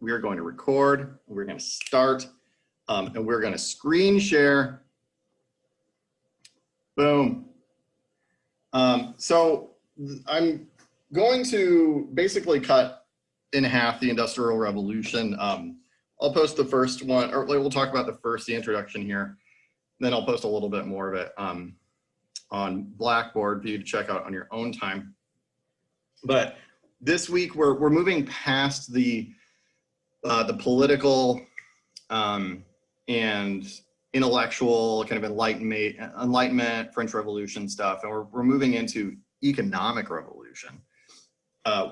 we are going to record, we're going to start, and we're going to screen share. Boom. So I'm going to basically cut in half the Industrial Revolution. I'll post the first one, or we'll talk about the introduction here. Then I'll post a little bit more of it on Blackboard for you to check out on your own time. But this week we're moving past the political and intellectual kind of enlightenment, French Revolution stuff, and we're moving into economic revolution,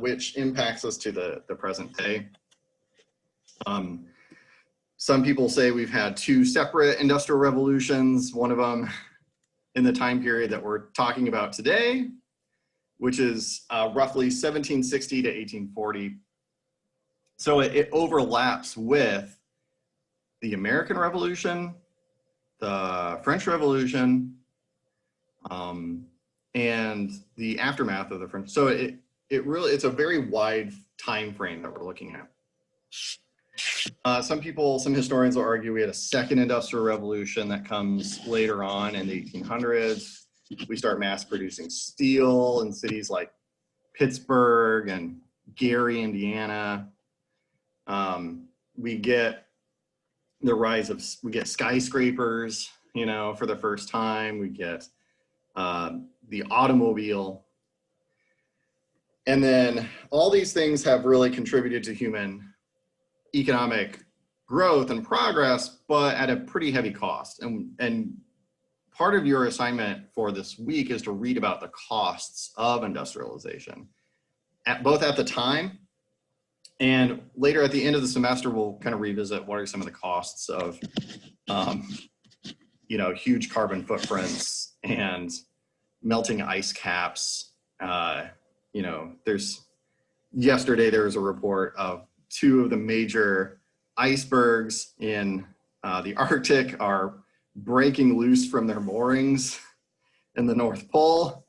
which impacts us to the present day. Some people say we've had two separate industrial revolutions, one of them in the time period that we're talking about today, which is roughly 1760 to 1840. So it overlaps with the American Revolution, the French Revolution, and the aftermath of the French. So it's a very wide time frame that we're looking at. Some historians will argue we had a second industrial revolution that comes later on in the 1800s. We start mass producing steel in cities like Pittsburgh and Gary, Indiana. We get the rise of, we get skyscrapers, for the first time. We get the automobile. And then all these things have really contributed to human economic growth and progress, but at a pretty heavy cost. And part of your assignment for this week is to read about the costs of industrialization, both at the time and later at the end of the semester. We'll kind of revisit what are some of the costs of, huge carbon footprints and melting ice caps. Yesterday there was a report of two of the major icebergs in the Arctic are breaking loose from their moorings in the North Pole.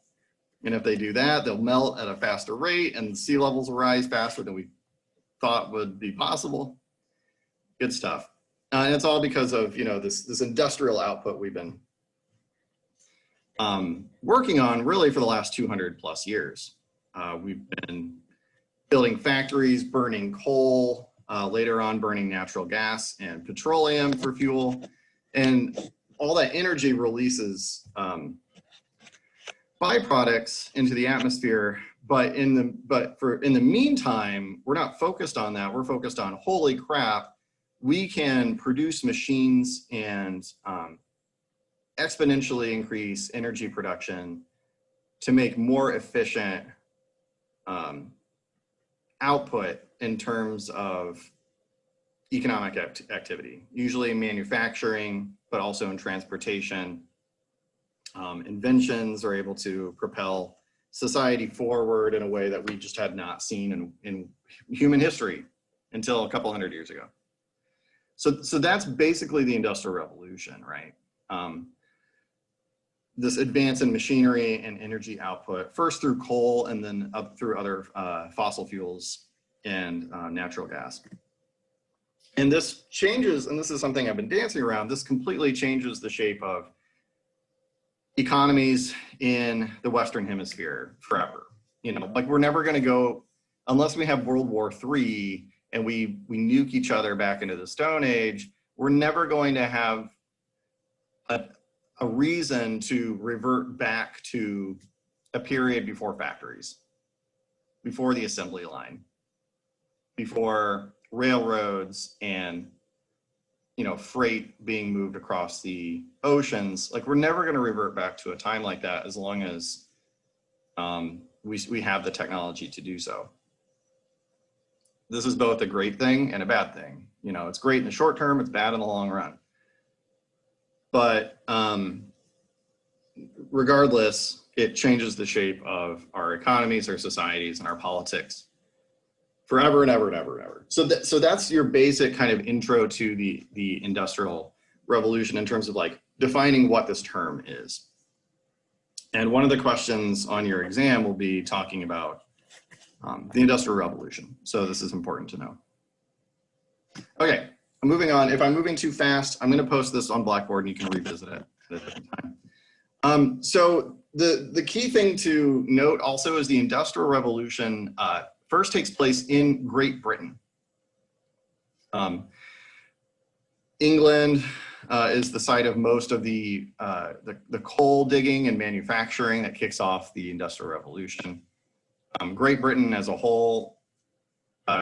And if they do that, they'll melt at a faster rate and sea levels will rise faster than we thought would be possible. Good stuff. And it's all because of, this industrial output we've been working on really for the last 200 plus years. We've been building factories, burning coal, later on burning natural gas and petroleum for fuel. And all that energy releases byproducts into the atmosphere. But in the meantime, we're not focused on that. We're focused on, holy crap, we can produce machines and exponentially increase energy production to make more efficient output in terms of economic activity, usually in manufacturing, but also in transportation. Inventions are able to propel society forward in a way that we just had not seen in human history until a couple hundred years ago. So that's basically the Industrial Revolution, right? This advance in machinery and energy output, first through coal and then up through other fossil fuels and natural gas. And this changes, and this is something I've been dancing around, this completely changes the shape of economies in the Western Hemisphere forever. We're never gonna go, unless we have World War III and we nuke each other back into the Stone Age, we're never going to have a reason to revert back to a period before factories, before the assembly line, before railroads and freight being moved across the oceans. We're never going to revert back to a time like that as long as we have the technology to do so. This is both a great thing and a bad thing. It's great in the short term, it's bad in the long run. But regardless, it changes the shape of our economies, our societies, and our politics forever and ever and ever and ever. So that's your basic kind of intro to the Industrial Revolution in terms of defining what this term is. And one of the questions on your exam will be talking about the Industrial Revolution. So this is important to know. Okay, I'm moving on. If I'm moving too fast, I'm going to post this on Blackboard and you can revisit it at a different time. So the key thing to note also is the Industrial Revolution first takes place in Great Britain. England is the site of most of the coal digging and manufacturing that kicks off the Industrial Revolution. Great Britain as a whole,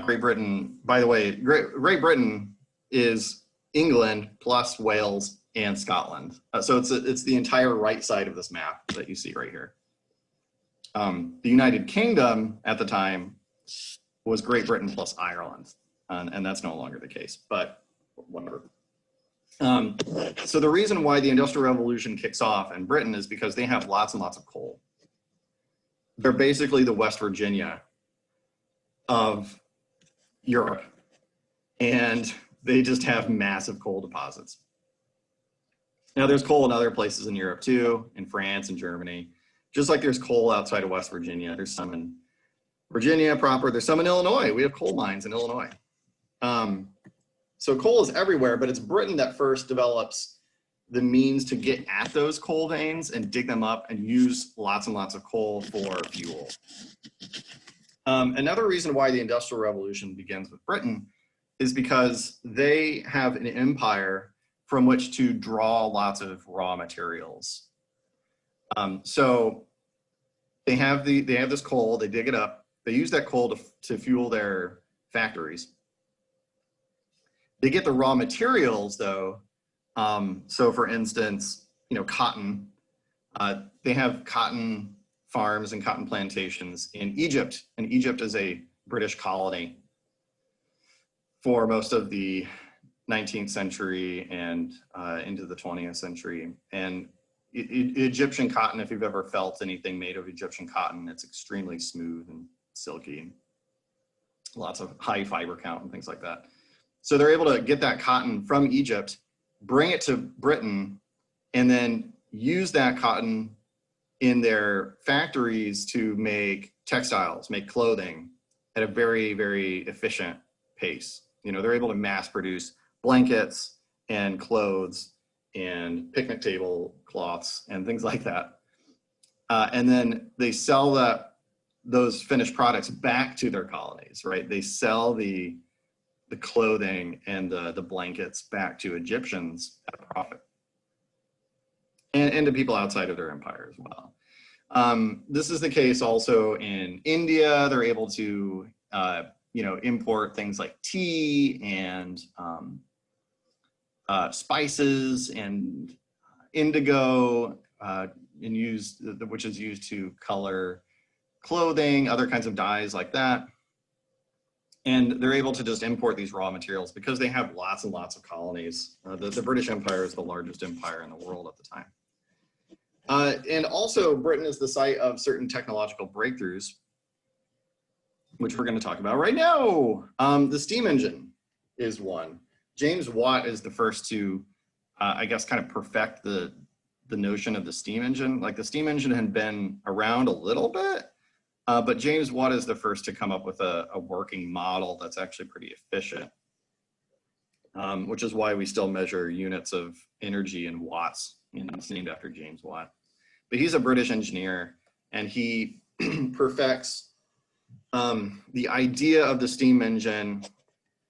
Great Britain, by the way, Great Britain is England plus Wales and Scotland. So it's the entire right side of this map that you see right here. The United Kingdom at the time was Great Britain plus Ireland, and that's no longer the case, but whatever. So the reason why the Industrial Revolution kicks off in Britain is because they have lots and lots of coal. They're basically the West Virginia of Europe, and they just have massive coal deposits. Now there's coal in other places in Europe too, in France and Germany. Just like there's coal outside of West Virginia, there's some in Virginia proper, there's some in Illinois. We have coal mines in Illinois. So coal is everywhere, but it's Britain that first develops the means to get at those coal veins and dig them up and use lots and lots of coal for fuel. Another reason why the Industrial Revolution begins with Britain is because they have an empire from which to draw lots of raw materials. So they have this coal, they dig it up, they use that coal to fuel their factories. They get the raw materials though. So for instance, cotton, they have cotton farms and cotton plantations in Egypt, and Egypt is a British colony for most of the 19th century and into the 20th century. And Egyptian cotton, if you've ever felt anything made of Egyptian cotton, it's extremely smooth and silky, lots of high fiber count and things like that. So they're able to get that cotton from Egypt, bring it to Britain, and then use that cotton in their factories to make textiles, make clothing at a very, very efficient pace. They're able to mass produce blankets and clothes and picnic table cloths and things like that. And then they sell those finished products back to their colonies, right? They sell the clothing and the blankets back to Egyptians at a profit, and to people outside of their empire as well. This is the case also in India. They're able to import things like tea and spices and indigo, which is used to color clothing, other kinds of dyes like that. And they're able to just import these raw materials because they have lots and lots of colonies. The British Empire is the largest empire in the world at the time. And also Britain is the site of certain technological breakthroughs, which we're going to talk about right now. The steam engine is one. James Watt is the first to, I guess, kind of perfect the notion of the steam engine. Like the steam engine had been around a little bit, but James Watt is the first to come up with a working model that's actually pretty efficient, which is why we still measure units of energy in watts. It's named after James Watt. But he's a British engineer, and he perfects the idea of the steam engine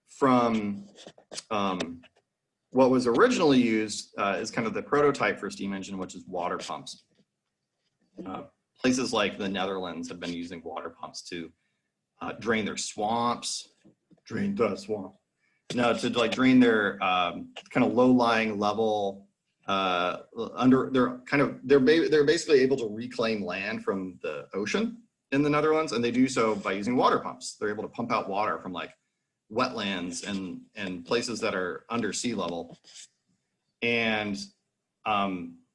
from what was originally used as kind of the prototype for steam engine, which is water pumps. Places like the Netherlands have been using water pumps to drain their swamps, drain their kind of low-lying level they're basically able to reclaim land from the ocean in the Netherlands, and they do so by using water pumps. They're able to pump out water from like wetlands and places that are under sea level. And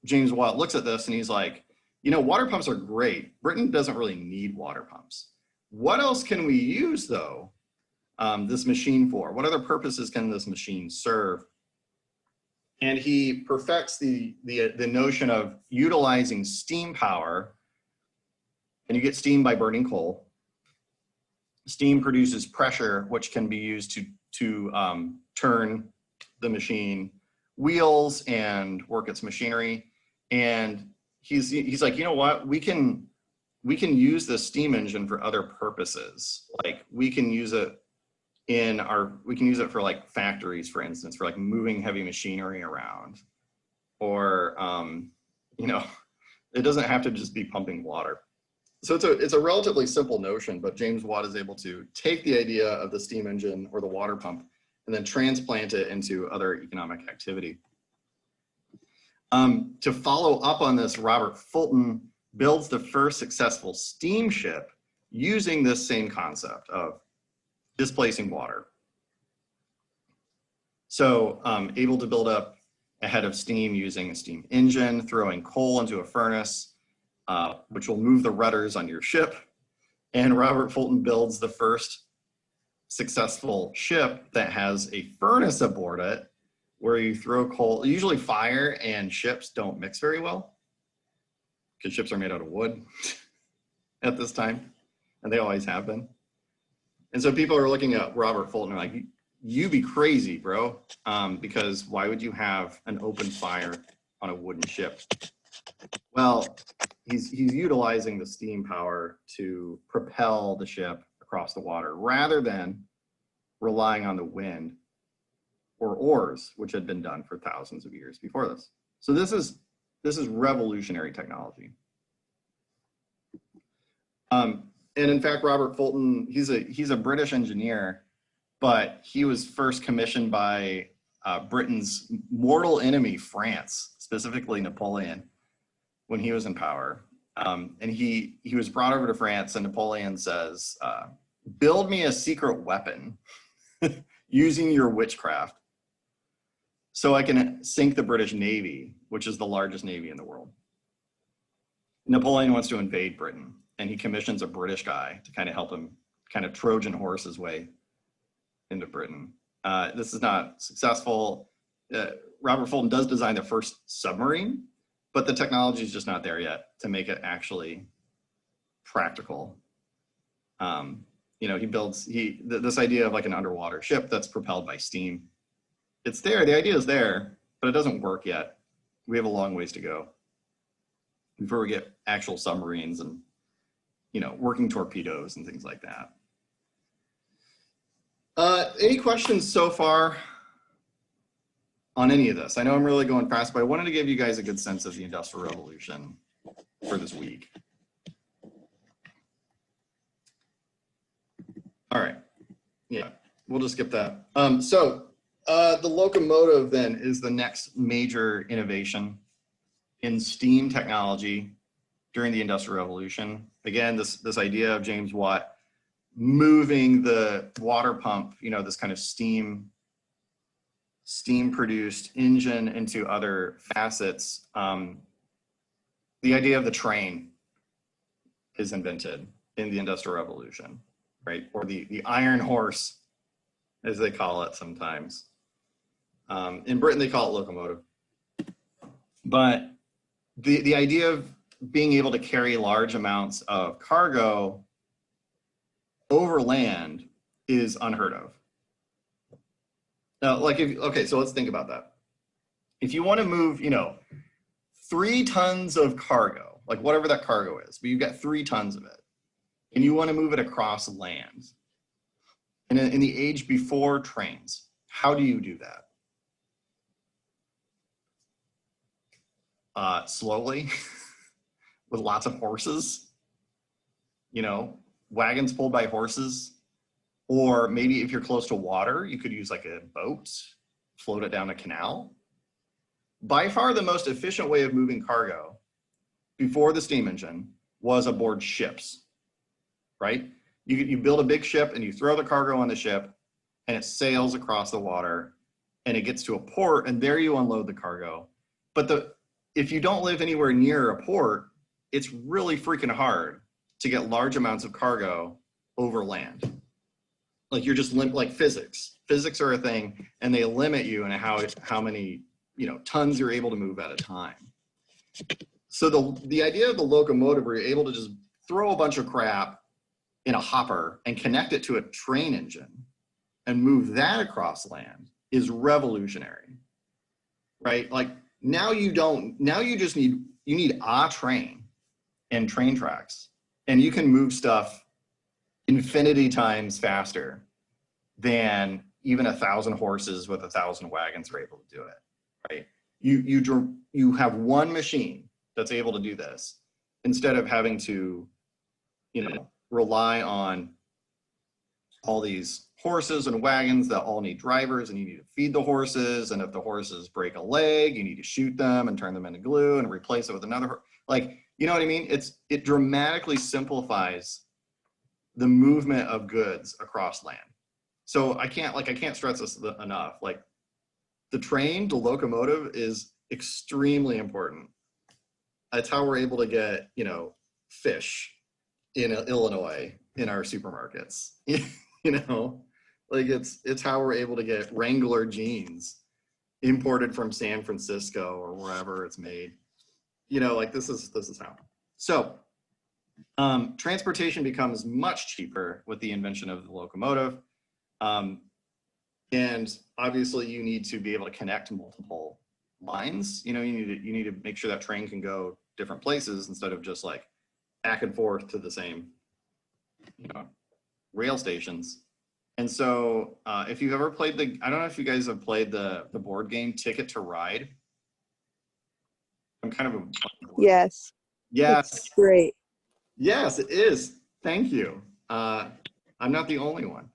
James Watt looks at this and he's like, water pumps are great. Britain doesn't really need water pumps. What else can we use though, this machine for? What other purposes can this machine serve? And he perfects the notion of utilizing steam power, and you get steam by burning coal. Steam produces pressure, which can be used turn the machine wheels and work its machinery. And he's like, you know what, we can use this steam engine for other purposes. Like we can use it for like factories, for instance, for like moving heavy machinery around, or you know, it doesn't have to just be pumping water. So it's a relatively simple notion, but James Watt is able to take the idea of the steam engine or the water pump and then transplant it into other economic activity. To follow up on this, Robert Fulton builds the first successful steamship using this same concept of displacing water. So able to build up a head of steam using a steam engine, throwing coal into a furnace, which will move the rudders on your ship. And Robert Fulton builds the first successful ship that has a furnace aboard it, where you throw coal. Usually fire and ships don't mix very well, because ships are made out of wood at this time, and they always have been. And so people are looking at Robert Fulton and like, you be crazy, bro, because why would you have an open fire on a wooden ship? Well, he's utilizing the steam power to propel the ship across the water rather than relying on the wind or oars, which had been done for thousands of years before this. So this is revolutionary technology. And in fact, Robert Fulton, he's a British engineer, but he was first commissioned by Britain's mortal enemy, France, specifically Napoleon, when he was in power. And he was brought over to France, and Napoleon says, build me a secret weapon using your witchcraft so I can sink the British Navy, which is the largest navy in the world. Napoleon wants to invade Britain, and he commissions a British guy to kind of help him kind of Trojan horse his way into Britain. This is not successful. Robert Fulton does design the first submarine, but the technology is just not there yet to make it actually practical. You know, he builds this idea of like an underwater ship that's propelled by steam. It's there, the idea is there, but it doesn't work yet. We have a long ways to go before we get actual submarines and, you know, working torpedoes and things like that. Any questions so far on any of this? I know I'm really going fast, but I wanted to give you guys a good sense of the Industrial Revolution for this week. All right, yeah, we'll just skip that. The locomotive then is the next major innovation in steam technology during the Industrial Revolution. Again, this idea of James Watt moving the water pump, you know, this kind of steam produced engine into other facets. The idea of the train is invented in the Industrial Revolution, right? Or the iron horse, as they call it sometimes. In Britain, they call it locomotive. But the idea of being able to carry large amounts of cargo over land is unheard of. Now, so let's think about that. If you want to move, you know, 3 tons of cargo, like whatever that cargo is, but you've got 3 tons of it, and you want to move it across land, and in the age before trains, how do you do that? Slowly, with lots of horses, you know, wagons pulled by horses. Or maybe if you're close to water, you could use like a boat, float it down a canal. By far the most efficient way of moving cargo before the steam engine was aboard ships, right? You build a big ship and you throw the cargo on the ship and it sails across the water and it gets to a port and there you unload the cargo. But if you don't live anywhere near a port, it's really freaking hard to get large amounts of cargo over land. Like you're just like physics. Physics are a thing, and they limit you in how many, you know, tons you're able to move at a time. So the idea of the locomotive, where you're able to just throw a bunch of crap in a hopper and connect it to a train engine, and move that across land is revolutionary, right? Like now you just need a train and train tracks, and you can move stuff infinity times faster than even 1,000 horses with 1,000 wagons are able to do it, right? You have one machine that's able to do this instead of having to, rely on all these horses and wagons that all need drivers, and you need to feed the horses. And if the horses break a leg, you need to shoot them and turn them into glue and replace it with another. Like, you know what I mean? It dramatically simplifies the movement of goods across land. So I can't stress this enough. Like the train, the locomotive is extremely important. That's how we're able to get, fish in Illinois in our supermarkets. Like it's how we're able to get Wrangler jeans imported from San Francisco or wherever it's made. Like this is how. So transportation becomes much cheaper with the invention of the locomotive. And obviously you need to be able to connect multiple lines. You need to make sure that train can go different places instead of just like back and forth to the same, rail stations. And so if you've ever played I don't know if you guys have played the board game Ticket to Ride. I'm kind of Yes. Yes. It's great. Yes, it is. Thank you. I'm not the only one.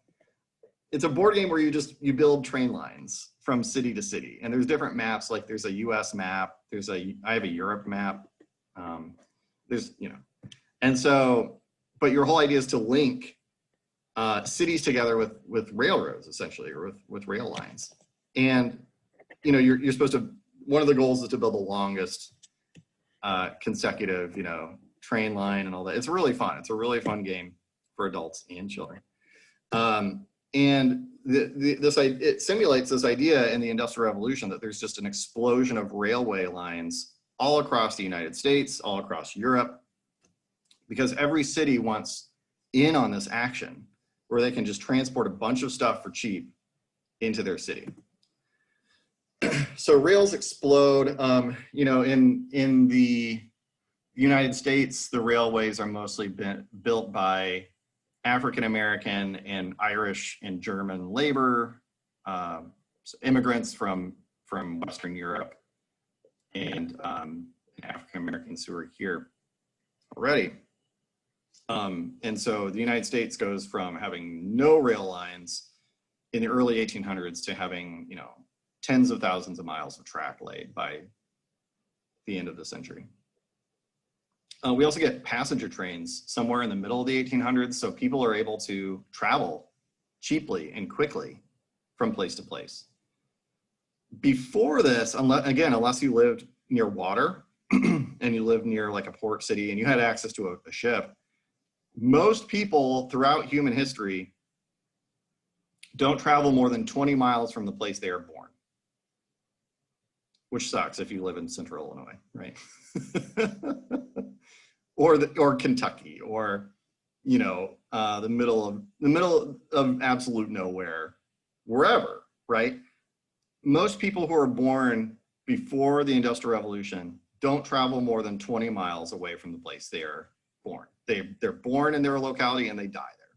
It's a board game where you build train lines from city to city, and there's different maps. Like there's a U.S. map. I have a Europe map. And so, but your whole idea is to link cities together with railroads, essentially, or with rail lines. And you're supposed to. One of the goals is to build the longest consecutive, train line and all that. It's really fun. It's a really fun game for adults and children. And it simulates this idea in the Industrial Revolution that there's just an explosion of railway lines all across the United States, all across Europe, because every city wants in on this action where they can just transport a bunch of stuff for cheap into their city. So rails explode. In the United States, the railways are mostly built by African American and Irish and German labor, so immigrants from Western Europe, and African Americans who are here already. And so the United States goes from having no rail lines in the early 1800s to having, tens of thousands of miles of track laid by the end of the century. We also get passenger trains somewhere in the middle of the 1800s, so people are able to travel cheaply and quickly from place to place. Before this, unless you lived near water and you lived near like a port city and you had access to a ship, most people throughout human history don't travel more than 20 miles from the place they are born, which sucks if you live in central Illinois, right? or Kentucky, or the middle of absolute nowhere, wherever, right? Most people who are born before the Industrial Revolution don't travel more than 20 miles away from the place they are born. They're born in their locality and they die there.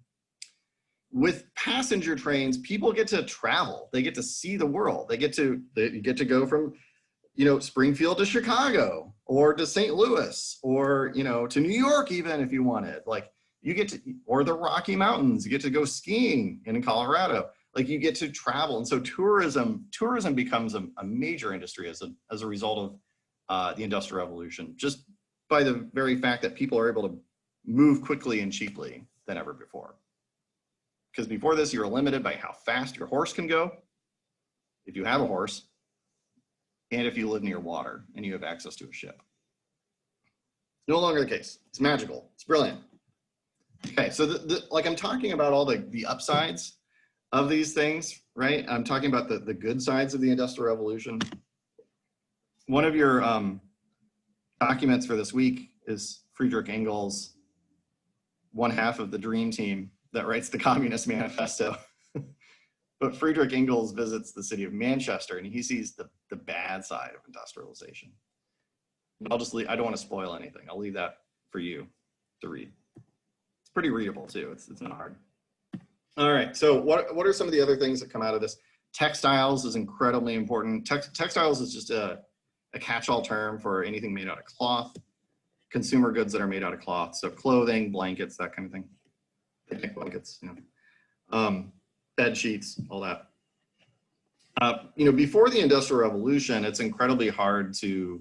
With passenger trains, people get to travel. They get to see the world. They get to go from Springfield to Chicago, or to St. Louis, or to New York, even if you wanted. Like or the Rocky Mountains. You get to go skiing in Colorado. Like you get to travel, and so tourism becomes a major industry as a result of the Industrial Revolution, just by the very fact that people are able to move quickly and cheaply than ever before. Because before this, you were limited by how fast your horse can go, if you have a horse, and if you live near water and you have access to a ship. No longer the case. It's magical. It's brilliant. Okay, so like I'm talking about all the upsides of these things, right? I'm talking about the good sides of the Industrial Revolution. One of your documents for this week is Friedrich Engels, one half of the dream team that writes the Communist Manifesto. But Friedrich Engels visits the city of Manchester and he sees the bad side of industrialization. But I'll just leave, I don't want to spoil anything. I'll leave that for you to read. It's pretty readable too. It's not hard. All right, so what are some of the other things that come out of this? Textiles is incredibly important. Textiles is just a catch-all term for anything made out of cloth, consumer goods that are made out of cloth. So clothing, blankets, that kind of thing. Picnic blankets, you know. Bed sheets, all that. You know, before the Industrial Revolution, it's incredibly hard to,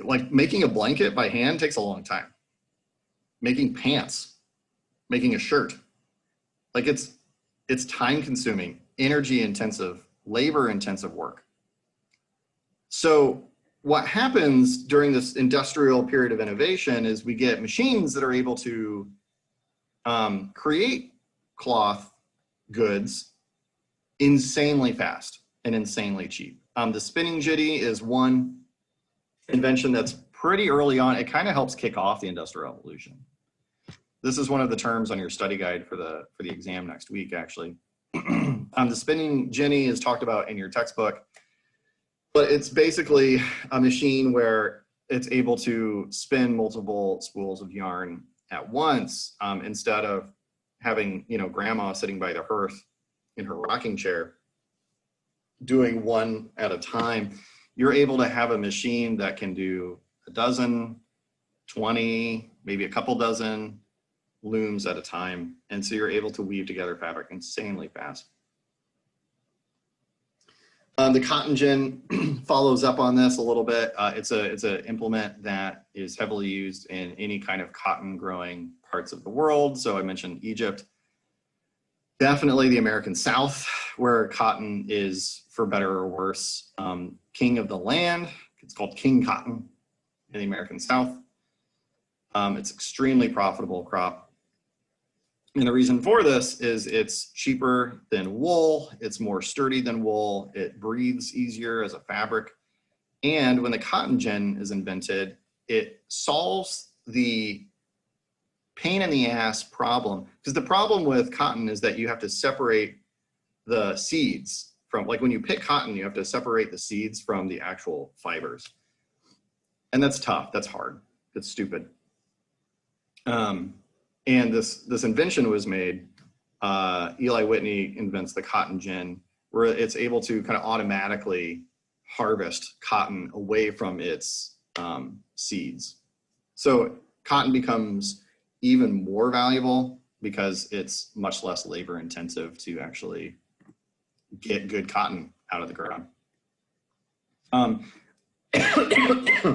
like making a blanket by hand takes a long time. Making pants, making a shirt, like it's time consuming, energy intensive, labor intensive work. So what happens during this industrial period of innovation is we get machines that are able to create cloth goods insanely fast and insanely cheap. The spinning jenny is one invention that's pretty early on. It kind of helps kick off the Industrial Revolution. This is one of the terms on your study guide for the exam next week, actually. The spinning jenny is talked about in your textbook, but it's basically a machine where it's able to spin multiple spools of yarn at once, instead of having, you know, grandma sitting by the hearth in her rocking chair doing one at a time. You're able to have a machine that can do a dozen, 20, maybe a couple dozen looms at a time. And so you're able to weave together fabric insanely fast. The cotton gin follows up on this a little bit. It's an implement that is heavily used in any kind of cotton growing parts of the world. So I mentioned Egypt. Definitely the American South, where cotton is, for better or worse, king of the land. It's called king cotton in the American South. It's extremely profitable crop. And the reason for this is it's cheaper than wool, it's more sturdy than wool, it breathes easier as a fabric. And when the cotton gin is invented, it solves the pain in the ass problem. Because the problem with cotton is that you have to separate the seeds from, like when you pick cotton, you have to separate the seeds from the actual fibers. And that's tough, that's hard, that's stupid. And this invention was made, Eli Whitney invents the cotton gin, where it's able to kind of automatically harvest cotton away from its seeds. So cotton becomes even more valuable because it's much less labor intensive to actually get good cotton out of the ground.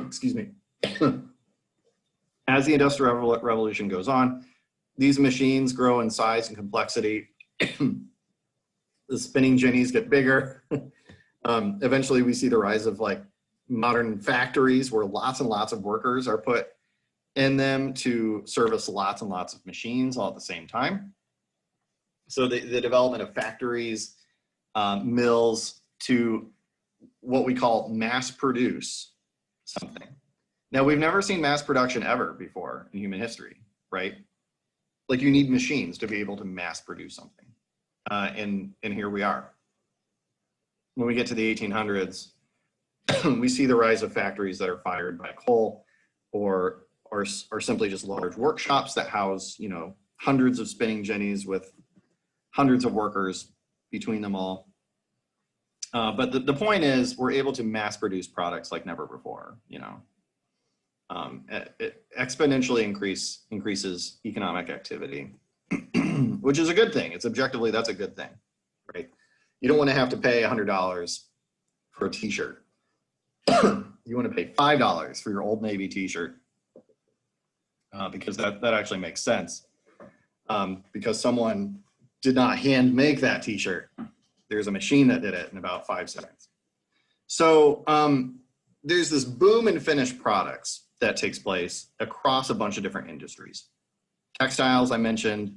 Excuse me. As the Industrial Revolution goes on, these machines grow in size and complexity. The spinning jennies get bigger. Eventually we see the rise of like modern factories where lots and lots of workers are put in them to service lots and lots of machines all at the same time. So the development of factories, mills, to what we call mass produce something. Now, we've never seen mass production ever before in human history, right? Like you need machines to be able to mass produce something. And here we are. When we get to the 1800s, we see the rise of factories that are fired by coal or simply just large workshops that house, you know, hundreds of spinning jennies with hundreds of workers between them all. But the point is we're able to mass produce products like never before, you know. It exponentially increases economic activity, which is a good thing. It's objectively, that's a good thing, right? You don't want to have to pay $100 for a t-shirt. You want to pay $5 for your Old Navy t-shirt because that actually makes sense. Because someone did not hand make that t-shirt. There's a machine that did it in about 5 seconds. So there's this boom in finished products that takes place across a bunch of different industries. Textiles, I mentioned,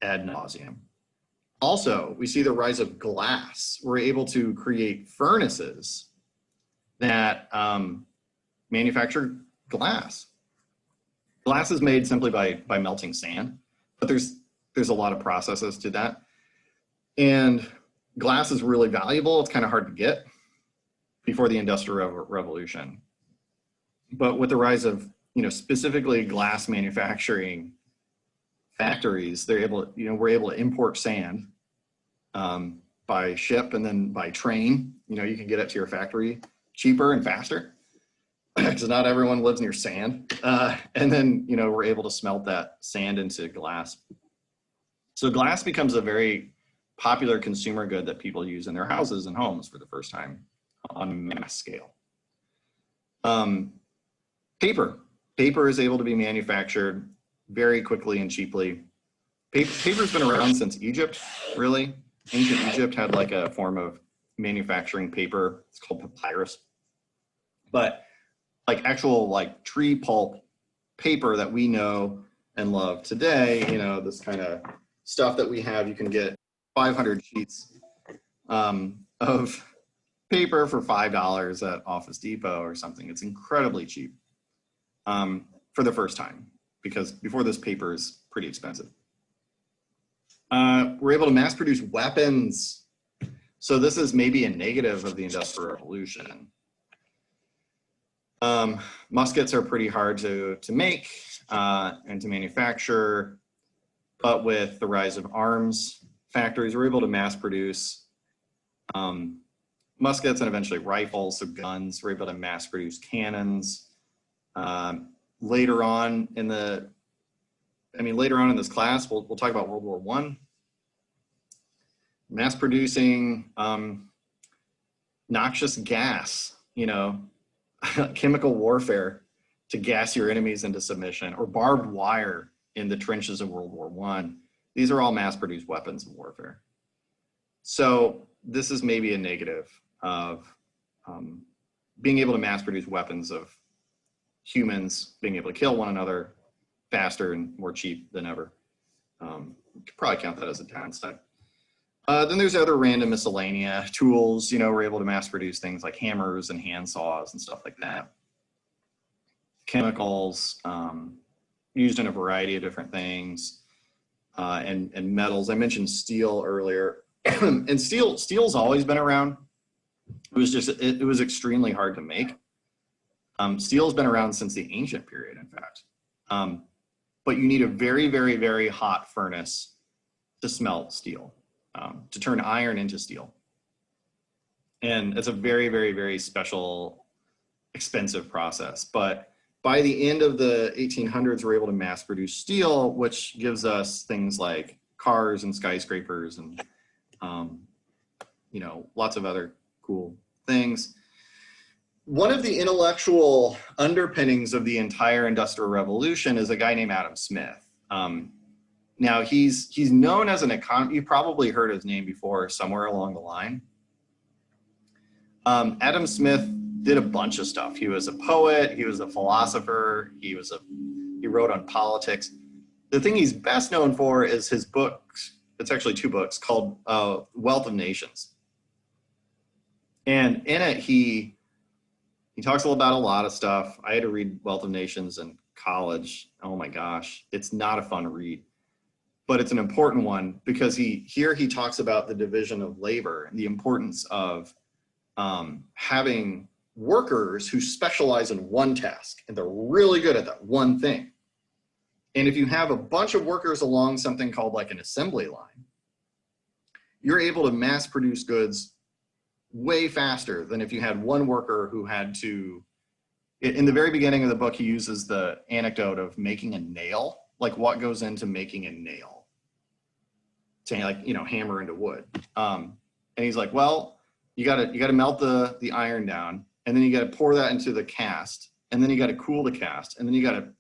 ad nauseum. Also, we see the rise of glass. We're able to create furnaces that manufacture glass. Glass is made simply by melting sand, but there's a lot of processes to that. And glass is really valuable. It's kind of hard to get before the Industrial Revolution. But with the rise of, specifically glass manufacturing factories, we're able to import sand by ship and then by train. You can get it to your factory cheaper and faster because not everyone lives near sand. And then, we're able to smelt that sand into glass. So glass becomes a very popular consumer good that people use in their houses and homes for the first time on a mass scale. Paper is able to be manufactured very quickly and cheaply. Paper's been around since Egypt, really. Ancient Egypt had like a form of manufacturing paper. It's called papyrus. But like actual like tree pulp paper that we know and love today, this kind of stuff that we have, you can get 500 sheets of paper for $5 at Office Depot or something. It's incredibly cheap for the first time, because before this, paper is pretty expensive. We're able to mass produce weapons. So this is maybe a negative of the Industrial Revolution. Muskets are pretty hard to make and to manufacture, but with the rise of arms factories, we're able to mass produce muskets and eventually rifles, so guns. We're able to mass produce cannons. Later on in this class, we'll talk about World War I. Mass producing noxious gas, chemical warfare to gas your enemies into submission, or barbed wire in the trenches of World War I. These are all mass-produced weapons of warfare. So this is maybe a negative of being able to mass-produce weapons of humans being able to kill one another faster and more cheap than ever. You could probably count that as a downside. Then there's other random miscellanea tools. We're able to mass produce things like hammers and hand saws and stuff like that. Chemicals used in a variety of different things, and metals. I mentioned steel earlier, and steel's always been around. It was extremely hard to make. Steel's been around since the ancient period, in fact. But you need a very, very, very hot furnace to smelt steel, to turn iron into steel. And it's a very, very, very special, expensive process. But by the end of the 1800s, we're able to mass produce steel, which gives us things like cars and skyscrapers and, lots of other cool things. One of the intellectual underpinnings of the entire Industrial Revolution is a guy named Adam Smith. Now he's known as an economist. You probably heard his name before somewhere along the line. Adam Smith did a bunch of stuff. He was a poet, he was a philosopher, he wrote on politics. The thing he's best known for is his books. It's actually two books called Wealth of Nations. And in it, he talks about a lot of stuff. I had to read Wealth of Nations in college. Oh my gosh, it's not a fun read, but it's an important one because he talks about the division of labor and the importance of having workers who specialize in one task and they're really good at that one thing. And if you have a bunch of workers along something called like an assembly line, you're able to mass produce goods way faster than if you had one worker who had to, in the very beginning of the book, he uses the anecdote of making a nail, like what goes into making a nail to hammer into wood. And he's like, well, you gotta melt the iron down, and then you gotta pour that into the cast, and then you gotta cool the cast, and then you gotta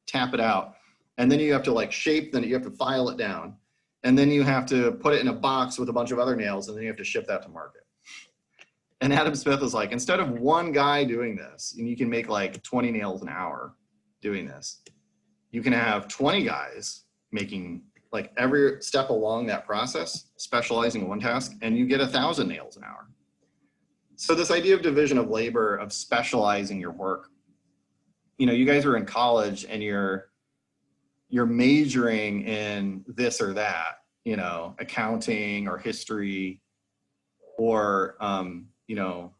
tap it out, and then you have to shape, then you have to file it down, and then you have to put it in a box with a bunch of other nails, and then you have to ship that to market. And Adam Smith was like, instead of one guy doing this, and you can make 20 nails an hour doing this, you can have 20 guys making every step along that process, specializing in one task, and you get 1,000 nails an hour. So this idea of division of labor, of specializing your work, you guys are in college and you're majoring in this or that, you know, accounting or history or, you know,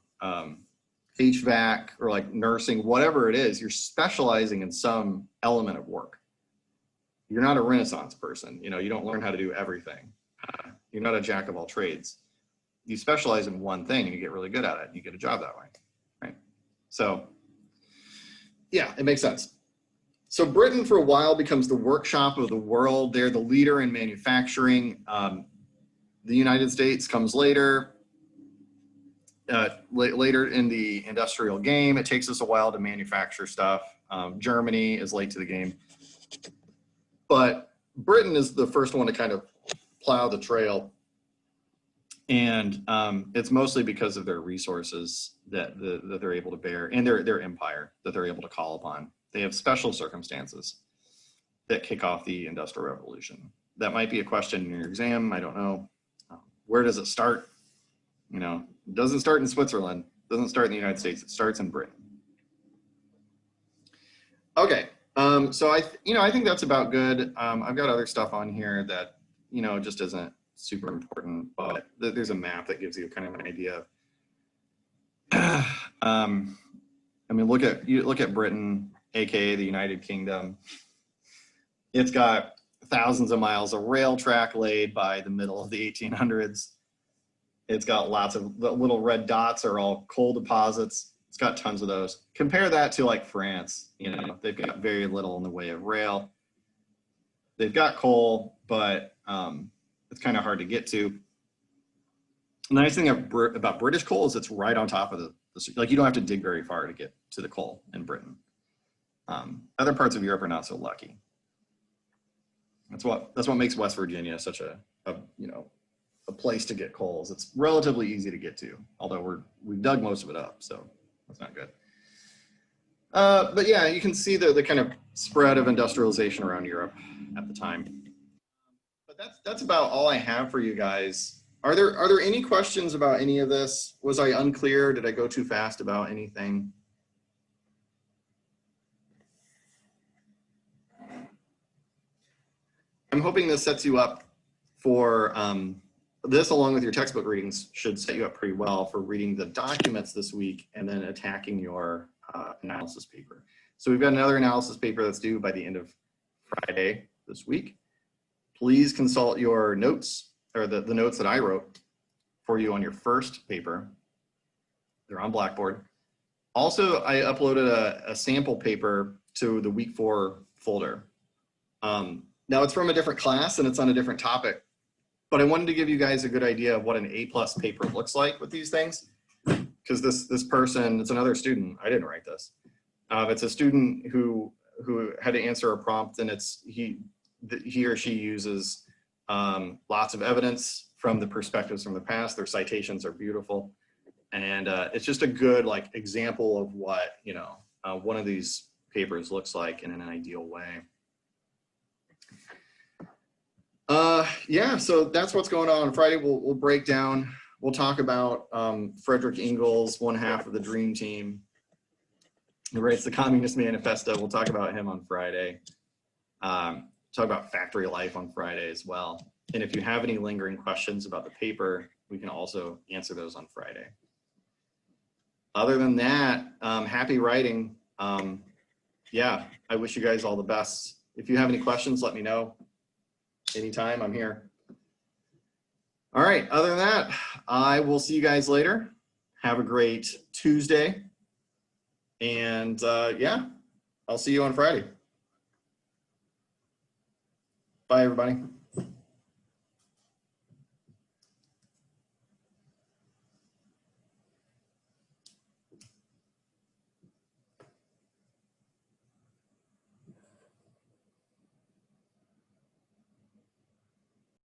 HVAC or like nursing, whatever it is, you're specializing in some element of work. You're not a Renaissance person. You know, you don't learn how to do everything. You're not a jack of all trades. You specialize in one thing and you get really good at it. You get a job that way, right? So yeah, it makes sense. So Britain for a while becomes the workshop of the world. They're the leader in manufacturing. The United States comes later. Later in the industrial game, it takes us a while to manufacture stuff. Germany is late to the game. But Britain is the first one to kind of plow the trail. And it's mostly because of their resources that they're able to bear and their empire that they're able to call upon. They have special circumstances that kick off the Industrial Revolution. That might be a question in your exam. I don't know. Where does it start? You know, it doesn't start in Switzerland. It doesn't start in the United States. It starts in Britain. Okay. So I think that's about good. I've got other stuff on here that, you know, just isn't super important, but there's a map that gives you kind of an idea. I mean, look at Britain, aka the United Kingdom. It's got thousands of miles of rail track laid by the middle of the 1800s. It's got lots of the little red dots are all coal deposits. It's got tons of those. Compare that to like France. You know, they've got very little in the way of rail. They've got coal, but it's kind of hard to get to. The nice thing about British coal is it's right on top of the like you don't have to dig very far to get to the coal in Britain. Other parts of Europe are not so lucky. That's what makes West Virginia such a place to get coals. It's relatively easy to get to, although we've dug most of it up, so that's not good. But yeah, you can see the kind of spread of industrialization around Europe at the time. But that's about all I have for you guys. Are there any questions about any of this? Was I unclear? Did I go too fast about anything? I'm hoping this sets you up for this, along with your textbook readings, should set you up pretty well for reading the documents this week and then attacking your analysis paper. So we've got another analysis paper that's due by the end of Friday this week. Please consult your notes, or the notes that I wrote for you on your first paper. They're on Blackboard. Also, I uploaded a sample paper to the week 4 folder. Now it's from a different class and it's on a different topic, but I wanted to give you guys a good idea of what an A+ paper looks like with these things. Because this person, it's another student, I didn't write this. It's a student who had to answer a prompt, and he or she uses lots of evidence from the perspectives from the past. Their citations are beautiful. And it's just a good like example of what, you know, one of these papers looks like in an ideal way. Yeah, so that's what's going on Friday. We'll break down, we'll talk about Frederick Engels, one half of the Dream Team, who writes the Communist Manifesto. We'll talk about him on Friday. Talk about factory life on Friday as well. And if you have any lingering questions about the paper, we can also answer those on Friday. Other than that, happy writing. Yeah, I wish you guys all the best. If you have any questions, let me know. Anytime, I'm here. All right, other than that, I will see you guys later. Have a great Tuesday. And yeah, I'll see you on Friday. Bye, everybody.